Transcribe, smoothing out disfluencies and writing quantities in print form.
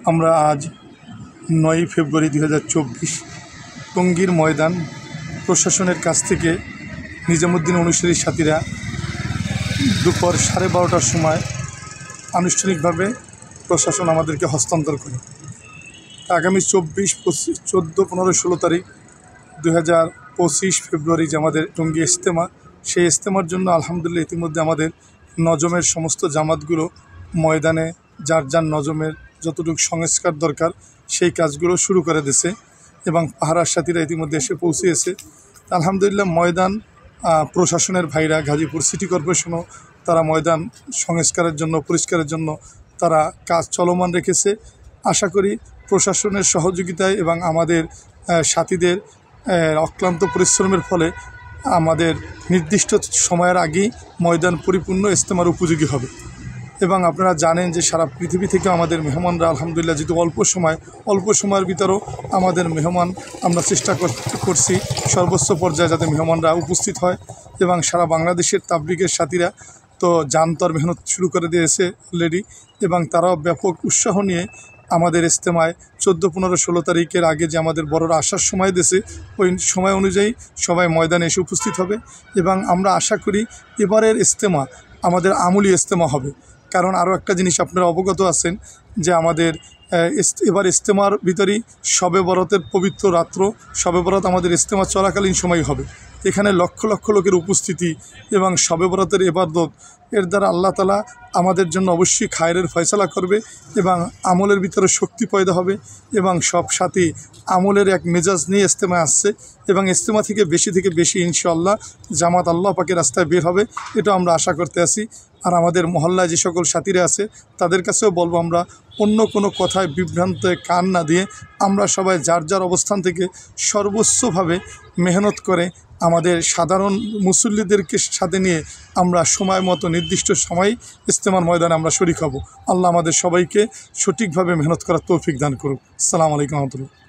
আমরা আজ 9 ফেব্রুয়ারি 2024 টঙ্গীর ময়দান প্রশাসনের কাছ থেকে নিজামুদ্দিন অনুসারী সাথীরা দুপুর 12:30টার সময় আনুষ্ঠানিকভাবে প্রশাসন আমাদেরকে হস্তান্তর করে। আগামী 24, 25, 14, 15, 16 তারিখ 2025 ফেব্রুয়ারি যে আমাদের টঙ্গী ইজতেমা, সেই ইজতেমার জন্য আলহামদুলিল্লাহ ইতিমধ্যে আমাদের নজমের সমস্ত জামাতগুলো ময়দানে যার যার নজমের যতটুকু সংস্কার দরকার সেই কাজগুলো শুরু করে দিয়েছে এবং পাহারার সাথীরা ইতিমধ্যে এসে পৌঁছেছে। আলহামদুলিল্লাহ ময়দান প্রশাসনের ভাইরা, গাজীপুর সিটি কর্পোরেশনও তারা ময়দান সংস্কারের জন্য, পরিষ্কারের জন্য তারা কাজ চলমান রেখেছে। আশা করি প্রশাসনের সহযোগিতায় এবং আমাদের সাথীদের অক্লান্ত পরিশ্রমের ফলে আমাদের নির্দিষ্ট সময়ের আগেই ময়দান পরিপূর্ণ ইজতেমার উপযোগী হবে। এবং আপনারা জানেন যে সারা পৃথিবী থেকে আমাদের মেহমানরা আলহামদুলিল্লাহ যেহেতু অল্প সময়ের ভিতরেও আমাদের মেহমান আমরা চেষ্টা করছি সর্বোচ্চ পর্যায়ে যাতে মেহমানরা উপস্থিত হয়। এবং সারা বাংলাদেশের তাবলিগের সাথীরা তো জানতর মেহনত শুরু করে দিয়েছে অলরেডি, এবং তারাও ব্যাপক উৎসাহ নিয়ে আমাদের ইজতেমায় 14, 15, 16 তারিখের আগে যে আমাদের বড়রা আসার সময় দিয়েছে ওই সময় অনুযায়ী সবাই ময়দানে এসে উপস্থিত হবে। এবং আমরা আশা করি এবারের ইজতেমা আমাদের আমলি ইজতেমা হবে। কারণ আরও একটা জিনিস আপনারা অবগত আছেন যে আমাদের এবার ইজতেমার ভিতরেই শবে বরাতের পবিত্র রাত্র, শবে বরাত আমাদের ইজতেমা চলাকালীন সময় হবে। এখানে লক্ষ লক্ষ লোকের উপস্থিতি এবং শবে বরাতের ইবাদত, এর দ্বারা আল্লাহ তাআলা আমাদের জন্য অবশ্যই খায়রের ফয়সালা করবে এবং আমলের ভিতরে শক্তি পয়দা হবে এবং সব সাথী আমলের এক মেজাজ নিয়ে ইজতেমায় আসছে এবং ইজতেমা থেকে বেশি ইনশাআল্লাহ জামাত আল্লাহ পাকের রাস্তায় বের হবে, এটা আমরা আশা করতে আছি। আর আমাদের মহল্লায় যে সকল সাথীরা আছে তাদের কাছেও বলবো, আমরা অন্য কোনো কথায় বিভ্রান্ত কান না দিয়ে আমরা সবাই যার যার অবস্থান থেকে সর্বোচ্চভাবে মেহনত করে আমাদের সাধারণ মুসল্লিদেরকে সাথে নিয়ে আমরা সময় মতো নির্দিষ্ট সময় ইজতেমার ময়দানে আমরা শরীক হব। আল্লাহ আমাদের সবাইকে সঠিকভাবে মেহনত করার তৌফিক দান করুক। আসসালামু আলাইকুম ওয়া রাহমাতুল্লাহ।